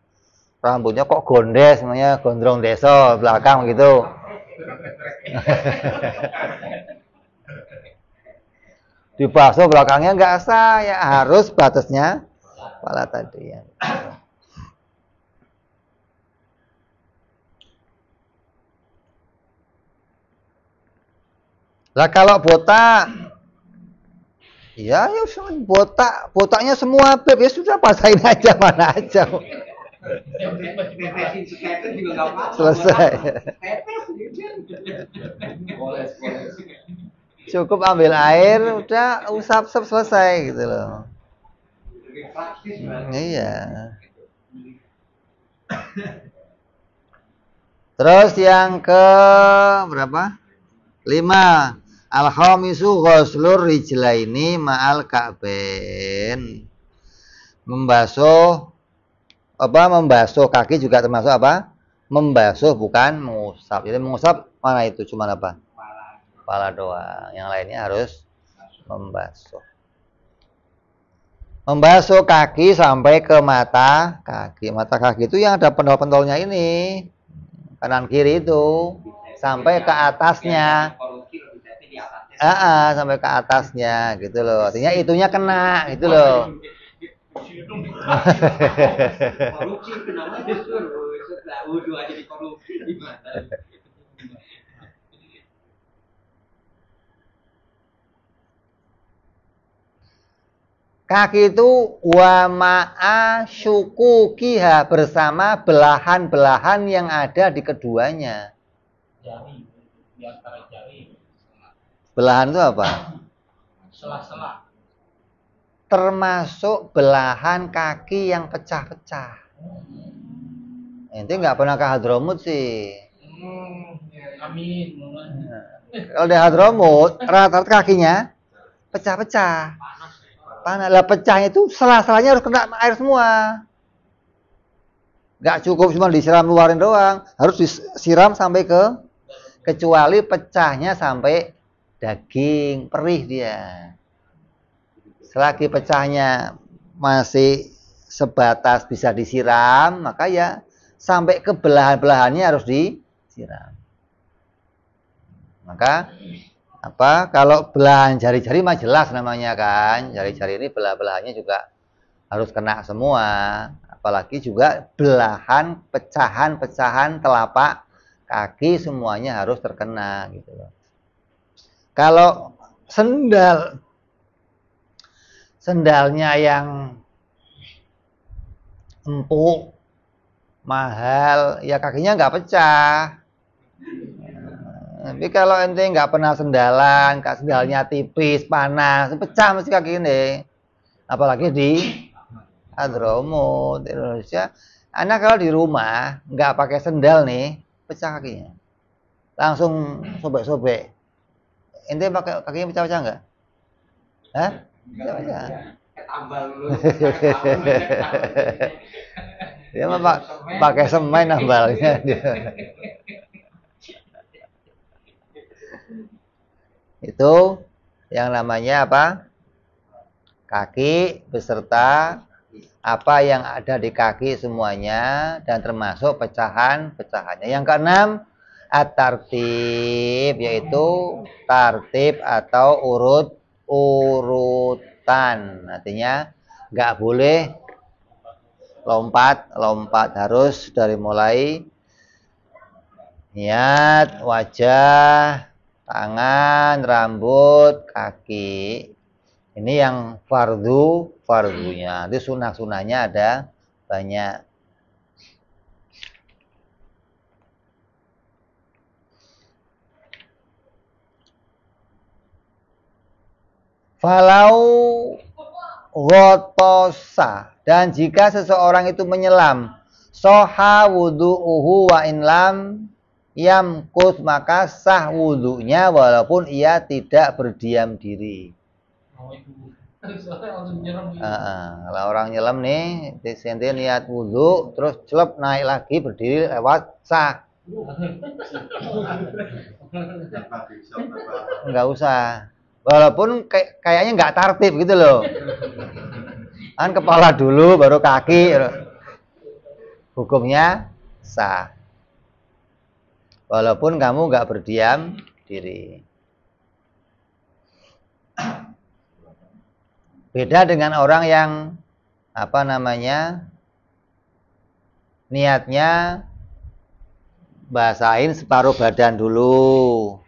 rambutnya kok gondes, namanya gondrong deso belakang gitu. Dibasuh belakangnya nggak sah, ya harus batasnya kepala tadi ya. Lah kalau botak, ya botaknya semua Beb, ya sudah pasain aja mana aja. Selesai. Cukup ambil air, udah usap selesai gitu loh. Iya. Terus yang ke berapa? 5. Al-khamisu ghuslur rijlaini ma'al ka'bain. Membasuh kaki juga termasuk apa? Membasuh bukan mengusap. Jadi mengusap mana itu cuma apa? Kepala doang. Yang lainnya harus membasuh. Membasuh kaki sampai ke mata kaki. Mata kaki itu yang ada pentol-pentolnya ini. Kanan kiri itu sampai ke atasnya. Sampai ke atasnya gitu loh. Artinya itunya kena gitu loh. Kaki itu wa ma'a syukukiha, bersama belahan-belahan yang ada di keduanya. Jari, di antara jari. Belahan itu apa? Sela-sela. Termasuk belahan kaki yang pecah-pecah. Ente nggak pernah ke Hadramut sih. Amin. Kalau di Hadramut, rata-rata kakinya pecah-pecah. Panas. Lah pecahnya itu sela-selanya harus kena air semua. Nggak cukup cuma disiram luarin doang, harus disiram sampai ke kecuali pecahnya sampai daging, perih dia. Selagi pecahnya masih sebatas bisa disiram, maka ya sampai ke belahan-belahannya harus disiram. Maka apa? Kalau belahan jari-jari mah jelas namanya kan. Jari-jari ini belah-belahannya juga harus kena semua. Apalagi juga belahan pecahan-pecahan telapak kaki semuanya harus terkena gitu loh. Kalau sendalnya yang empuk, mahal, ya kakinya nggak pecah. Tapi kalau ente nggak pernah sendalan, sendalnya tipis, panas, pecah mesti kaki ini. Apalagi di Hadramut, Indonesia. Anak kalau di rumah nggak pakai sendal nih, pecah kakinya. Langsung sobek-sobek. Ente pakai kakinya pecah-pecah nggak? Hah? Pecah-pecah. Tambal dulu. Dia mah pakai semen nambalnya dia. Itu yang namanya apa? Kaki beserta apa yang ada di kaki semuanya dan termasuk pecahan-pecahannya. Yang keenam, at-tartib, yaitu tartib atau urutan. Artinya nggak boleh lompat, harus dari mulai niat, wajah, tangan, rambut, kaki. Ini yang fardunya. Itu sunah-sunahnya ada banyak. Falau ghotosa, dan jika seseorang itu menyelam, soha wudu'uhu wa inlam yamkus, maka sah wudunya walaupun ia tidak berdiam diri. Kalau orang nyelam nih, disenti niat wudu, terus celep naik lagi berdiri lewat sah. Enggak usah. Walaupun kayaknya nggak tertib gitu loh. Kan kepala dulu baru kaki. Hukumnya sah. Walaupun kamu nggak berdiam diri. Beda dengan orang yang apa namanya? Niatnya basahin separuh badan dulu.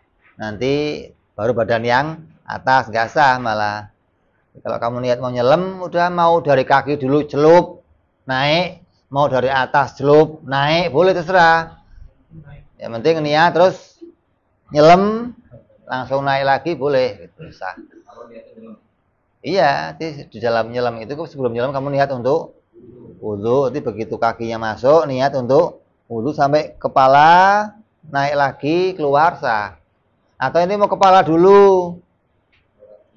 Nanti baru badan yang atas, nggak sah malah. Kalau kamu niat mau nyelam, udah mau dari kaki dulu celup, naik, mau dari atas celup, naik, boleh terserah. Yang penting niat terus nyelam, langsung naik lagi boleh, gitu, sah. Iya, di dalam nyelam itu sebelum nyelam kamu niat untuk wudu, nanti begitu kakinya masuk, niat untuk wudu sampai kepala naik lagi keluar sah. Atau ini mau kepala dulu,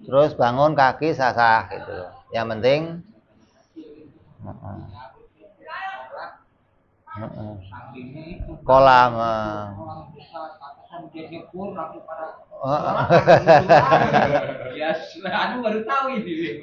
terus bangun kaki sah-sah gitu. Yang penting kolam. Ya, aduh baru tahu ini.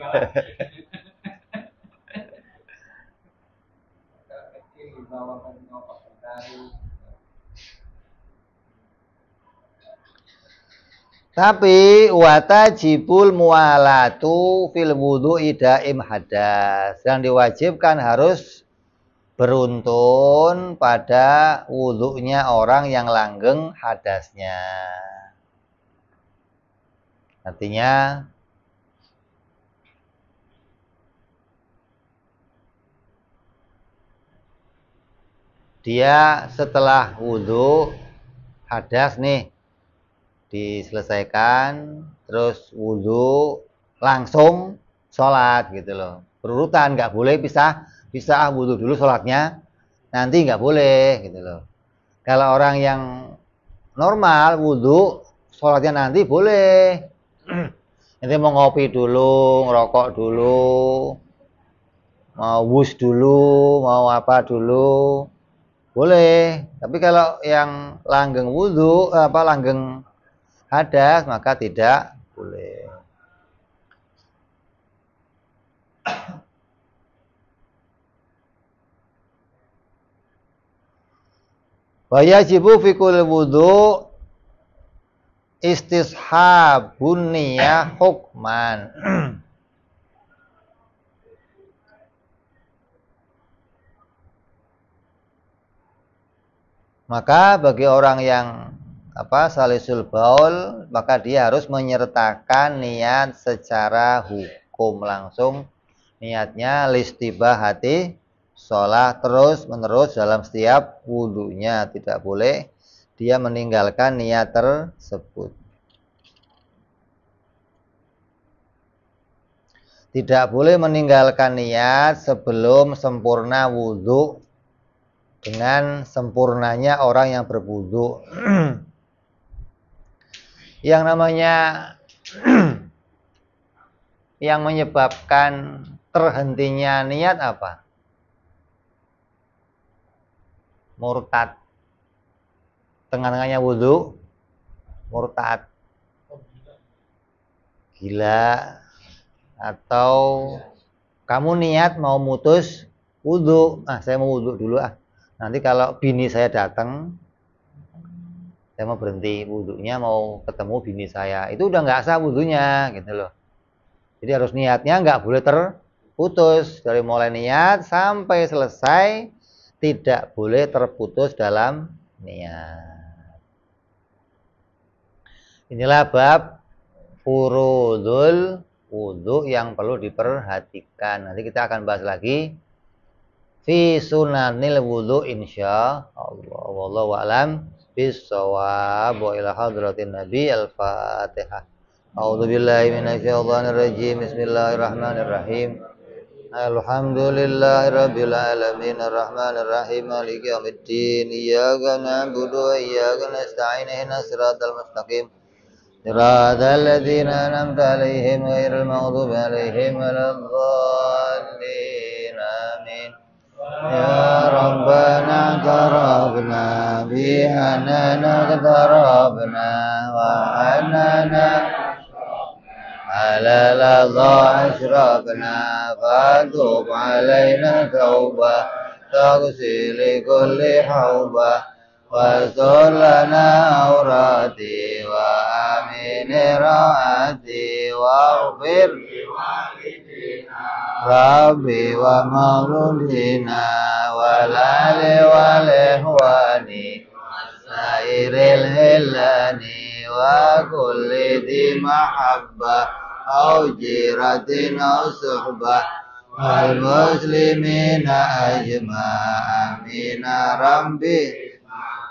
Tapi watajibul mualatu fil wudu'i daim hadas. Yang diwajibkan harus beruntun pada wudunya orang yang langgeng hadasnya. Artinya dia setelah wudu hadas nih diselesaikan, terus wudu langsung sholat gitu loh. Berurutan, nggak boleh pisah wudu dulu sholatnya, nanti nggak boleh gitu loh. Kalau orang yang normal wudu sholatnya nanti boleh. Nanti mau ngopi dulu, ngerokok dulu, mau wus dulu, mau apa dulu, Boleh, tapi kalau yang langgeng wudu, langgeng hadas, maka tidak boleh. Wa yajibu fi kulli wudu istishabun niyah hukman. Maka bagi orang yang salisul baul, maka dia harus menyertakan niat secara hukum langsung. Niatnya listibahati sholat terus menerus dalam setiap wudunya, tidak boleh dia meninggalkan niat tersebut. Tidak boleh meninggalkan niat sebelum sempurna wudu dengan sempurnanya orang yang berwudu. Yang namanya yang menyebabkan terhentinya niat apa? Murtad. Tengah-tengahnya wudu, murtad. Gila. Atau kamu niat mau mutus wudu. Saya mau wudu dulu Nanti kalau bini saya datang, saya mau berhenti wudunya, mau ketemu bini saya. Itu udah nggak sah wudunya, gitu loh. Jadi harus niatnya nggak boleh terputus. Dari mulai niat sampai selesai, tidak boleh terputus dalam niat. Inilah bab furudul wudu yang perlu diperhatikan. Nanti kita akan bahas lagi fi sunanil wudu insya Allah. Wallahu a'lam bissawab. Wa ila hadratin nabi al-fatihah. A'udzu billahi minasyaitonir rajim. Bismillahirrahmanirrahim. Alhamdulillahi rabbil alamin arrahmanir rahim maliki yaumiddin. Iyyaka na'budu wa iyyaka nasta'in ihdinas siratal mustaqim. Siratal ladzina an'amta 'alaihim ghairil maghdubi 'alaihim waladdallin. Amin. Ya Rabbana qarabna bihanana qarabna wa anana ala ladha ashrabna fatub alaina tauba taghsil kulli hauba wa lana aurati wa amin raati wa ghfir Rabbi wa mauludina wa lali wa lehwani sairil hilani wa kulli di mahabbah au jiratin au suhbah wal muslimina ajma' amina Rabbi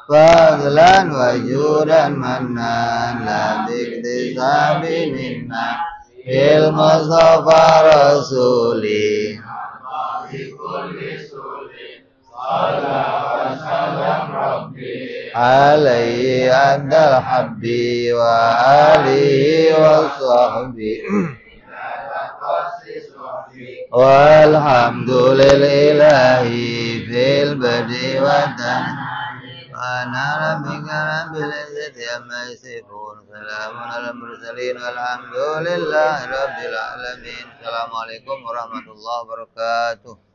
fadlan wa judan mannan la biktisabi minna il Mustafa Rasuli alaihi andal habbi wa alihi wa sahbi walhamdulillahi fil badi wa Ana rabbika rabbil izzati amma yasifun. Salamun alal mursalin walhamdulillahi rabbil alamin. Assalamualaikum warahmatullahi wabarakatuh.